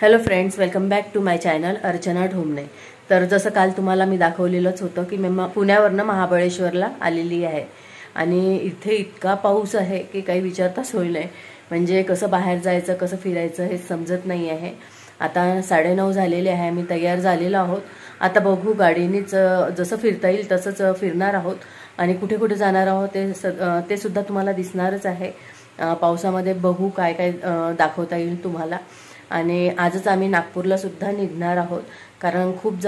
Hello friends, welcome back to my channel Archana Dhomane. तर जसं काल तुम्हाला मी दाखवलेलंच होतं की मी पुण्यावरनं महाबळेश्वरला आलेली आहे आणि इथे इतका पाऊस आहे की काही विचारताच होईल नाही। म्हणजे कसं बाहेर जायचं, कसं फिरायचं हे समजत नाही आहे। आता 9:30 झालेले आहे, आम्ही तयार झालेलो आहोत। आता बघू गाडीनेच जसं फिरता येईल तसंच फिरणार आहोत आणि कुठे कुठे जाणार आहोत ते सुद्धा तुम्हाला दिसणारच आहे। पावसामध्ये बघू काय काय दाखवता येईल तुम्हाला। आणि आजच आम्ही नागपूरला सुद्धा निघणार आहोत, कारण खूप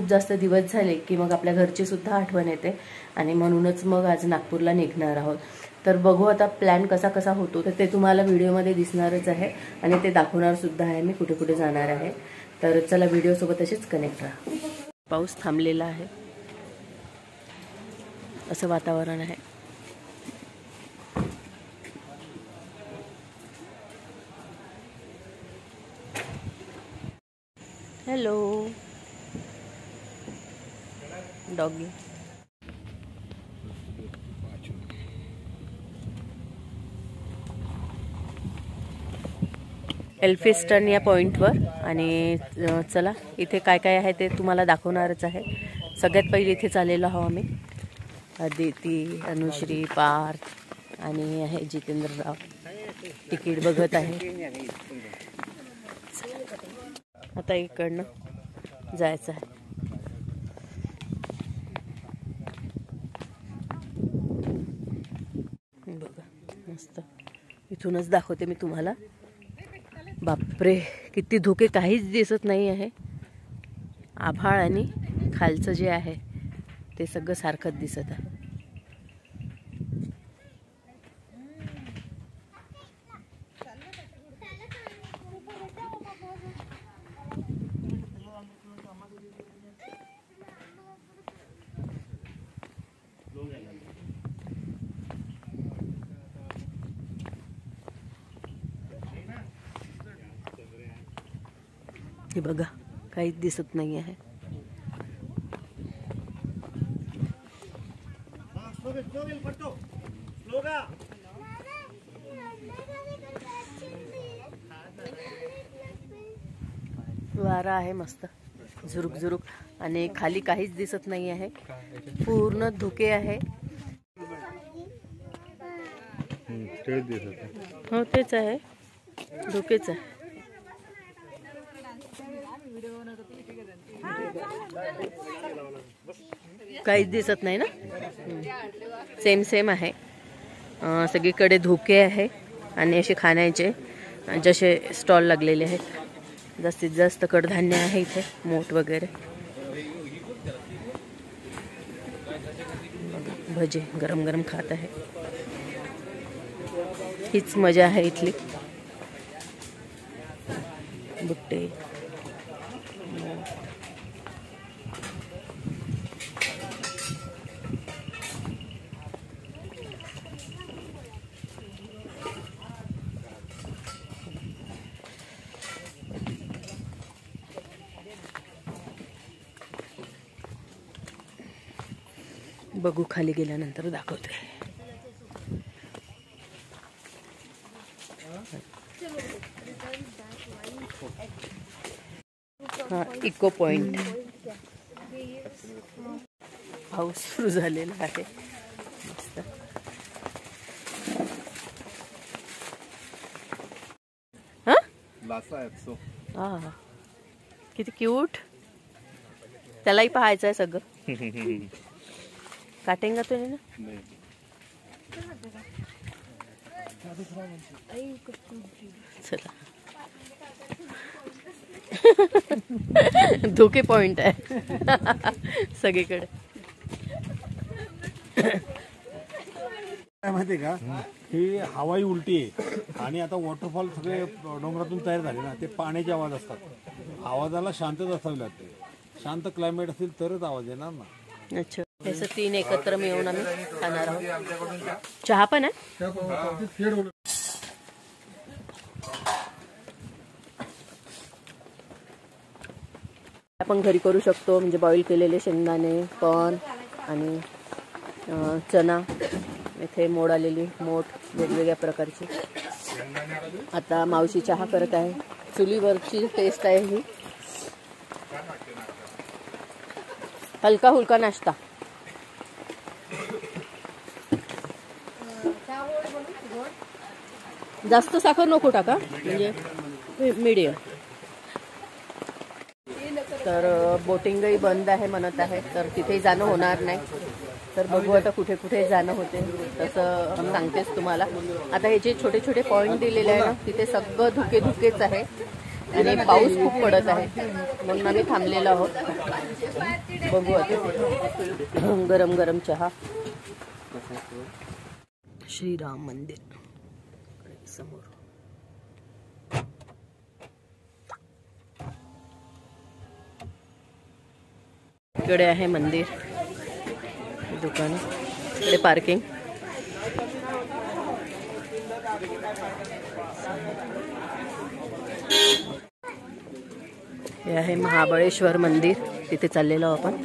जास्त दिवस झाले की मग आपल्या घरची सुद्धा आठवण येते आणि म्हणूनच मग आज नागपूरला निघणार आहोत। तर बघू आता प्लॅन कसा कसा होतो तर ते तुम्हाला व्हिडिओमध्ये दिसणारच आहे आणि ते दाखवणार सुद्धा आहे मी कुठे कुठे जाणार आहे। तर चला व्हिडिओ सोबत असेच कनेक्ट राहा। पाऊस थांबलेला आहे, असं वातावरण आहे। Hello doggy. एल्फिस्टन या पॉइंटवर आणि चला इथे काय काय आहे ते तुम्हाला दाखवणारच आहे। सगळ्यात पहिले इथे चाललेलो आहोत आम्ही, अदिती, अनुश्री, पार्थ आणि आहे जितेंद्रराव। तिकीट बघत आहे। आता इकडनं जायचं आहे। बघा मस्त, इथूनच दाखवते मी तुम्हाला। बापरे किती धुके, काहीच दिसत नाही आहे। आभाळ आणि खालचं जे आहे ते सगळं सारखंच दिसत आहे। हे बघा काहीच दिसत नाही आहे। वारा आहे मस्त झुरुक झुरुक आणि खाली काहीच दिसत नाही आहे, पूर्ण धुके आहे। हो तेच आहे, धुकेच आहे। काहीच दिसत नाही ना, सेम आहे। सगळीकडे धुके आहे आणि असे खाण्याचे जसे स्टॉल लागलेले आहेत। जास्तीत जास्त कडधान्य आहे इथे, मोठ वगैरे। भजे गरम गरम खात आहे, हीच मजा आहे इथली। बुट्टे बघू, खाली गेल्यानंतर दाखवते। हा इको पॉइंट, पाऊस सुरू झालेला आहे मस्त। हा किती क्यूट, त्यालाही पाहायचं आहे सगळं। काटेंगा तो नहीं ना, चला धोके पॉइंट आहे सगळीकडे। माहिती का, ही हवाई उलटी आहे आणि आता वॉटरफॉल सगळे डोंगरातून तयार झाले ना, ते पाण्याचे आवाज असतात। आवाजाला शांतता असावी लागते, शांत क्लायमेट असेल तरच आवाज येणार ना। अच्छा, असं 3 एकत्र मिळून आम्ही खाणार आहोत। चहा पण आहे। आपण घरी करू शकतो, म्हणजे बॉईल केलेले शेंगदाणे पण आणि चना, इथे मोड आलेली मोठ वेगवेगळ्या प्रकारची। आता मावशी चहा करत आहे। चुलीवरची टेस्ट आहे ही. हलका हुलका नाश्ता. जास्त साखर नको टाका, म्हणजे मीडियम. तर बोटिंगही बंद आहे म्हणत आहे, तर तिथे जाणं होणार नाही. तर बघू आता कुठे कुठे जाणं होते तसं सांगतेच तुम्हाला. आता हे जे छोटे छोटे पॉईंट दिलेले आहे ना, तिथे सगळं धुकेच आहे आणि पाऊस खूप पडत आहे, म्हणून आम्ही थांबलेलो आहोत. बघू आता. गरम गरम चहा. श्रीराम मंदिर समोर. इकडे आहे मंदिर, दुकान, इकडे पार्किंग. हे आहे महाबळेश्वर मंदिर, तिथे चाललेलो आपण.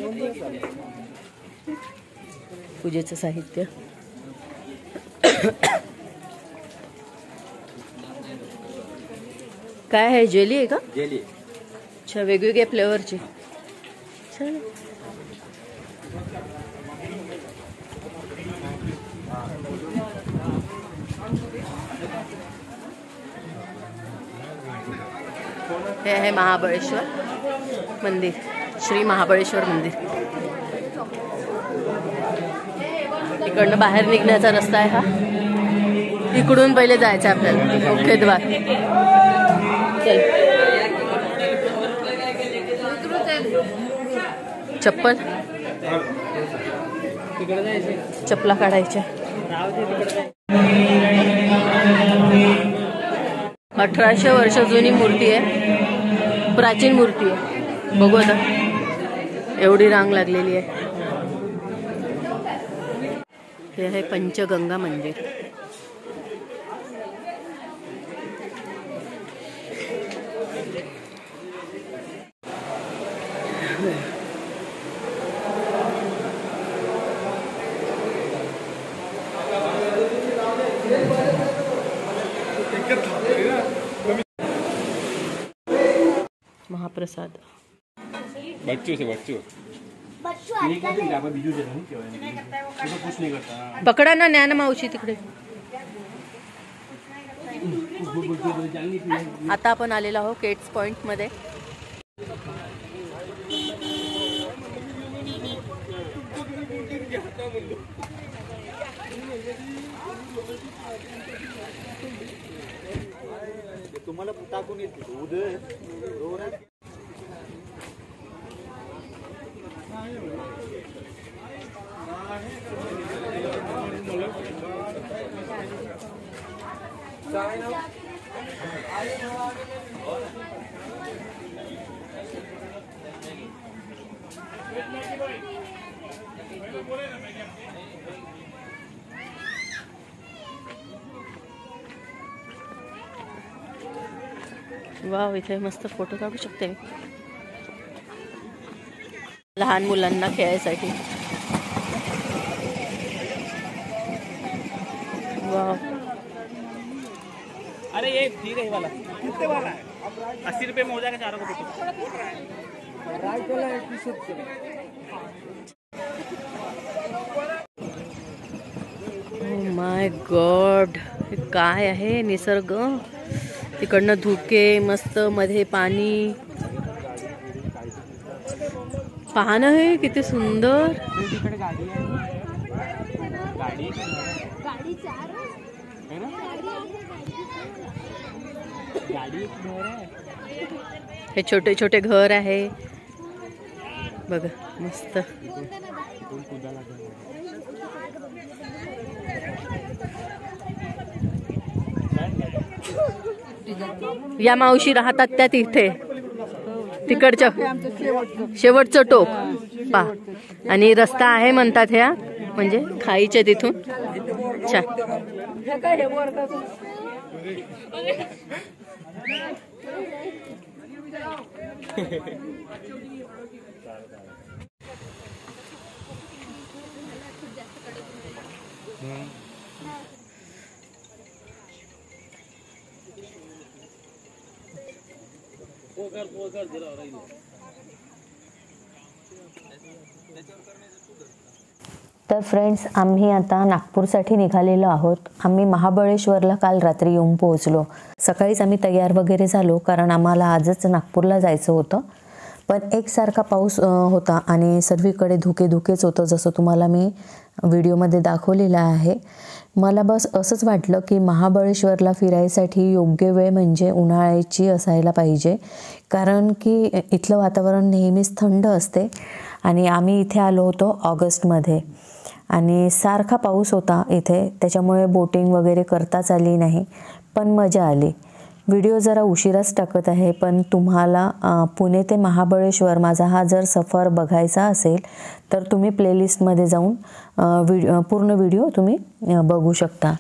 पूजेचं साहित्य. काय आहे, जेली आहे का? जेली. अच्छा, वेगवेगळ्या फ्लेवरची. छान. हे आहे महाबळेश्वर मंदिर, श्री महाबळेश्वर मंदिर. इकडनं बाहेर निघण्याचा रस्ता आहे हा. इकडून पहिले जायचं आपल्याला, मुख्य द्वार. चल. चप्पल, चपला काढायच्या. 1800 वर्ष जुनी मूर्ती आहे, प्राचीन मूर्ती आहे. बघू आता, एवढी रांग लागलेली आहे. हे आहे पंचगंगा मंदिर. महाप्रसाद. पकडा ना, न्या ना मावशी तिकडे. आता आपण आलेलो आहोत केट्स पॉइंट मध्ये. तुम्हाला टाकून येते उदय. वाव, इथे मस्त फोटो काढू शकते मी. लहान मुलांना खेळायसाठी. वाव. अरे ये ठीक है, ये वाला कितने वाला है? 80 रुपए में हो जाएगा चारों को. ओ माय गॉड, काय आहे निसर्ग. तिकडनं धुके, मस्त मध्ये पाणी. पाहणं आहे किती सुंदर. तिकडे गाडी आहे. गाडी है ना, गाडी एक घर आहे. हे छोटे छोटे घर आहे बघा, मस्त. या मावशी राहतात त्या तिथे, तिकडच्या शेवटचं टोक पा. आणि रस्ता आहे म्हणतात ह्या, म्हणजे खाईच्या तिथून. छान. तर फ्रेंड्स, आम्ही आता नागपूरसाठी निघालेलो आहोत. आम्ही महाबळेश्वरला काल रात्री येऊन पोहोचलो. सकाळीच आम्ही तयार वगैरे झालो, कारण आम्हाला आजच नागपूरला जायचं होतं. पण एकसारखा पाऊस होता आणि सर्वीकडे धुकेच होतं, जसं तुम्हाला मी व्हिडिओमध्ये दाखवलेलं आहे. मला बस असंच वाटलं की महाबळेश्वरला फिरायसाठी योग्य वेळ म्हणजे उन्हाळ्याची असायला पाहिजे, कारण की इथलं वातावरण नेहमीच थंड असते. आणि आम्ही इथे आलो होतो ऑगस्टमध्ये आणि सारखा पाऊस होता इथे, त्याच्यामुळे बोटिंग वगैरे करताच आली नाही, पण मजा आली. व्हिडिओ जरा उशिराच टाकत आहे, पण तुम्हाला पुणे ते महाबळेश्वर माझा हा जर सफर बघायचा असेल तर तुम्ही प्लेलिस्टमध्ये जाऊन पूर्ण व्हिडिओ तुम्ही बघू शकता.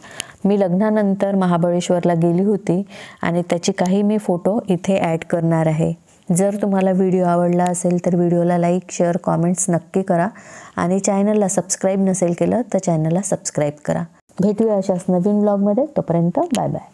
मी लग्नानंतर महाबळेश्वरला गेली होती आणि त्याची काही मी फोटो इथे ॲड करणार आहे. जर तुम्हाला व्हिडिओ आवडला असेल तर व्हिडिओला लाईक, शेअर, कॉमेंट्स नक्की करा आणि चॅनलला सबस्क्राईब नसेल केलं तर चॅनलला सबस्क्राईब करा. भेटूया अशाच नवीन ब्लॉगमध्ये. तोपर्यंत बाय बाय.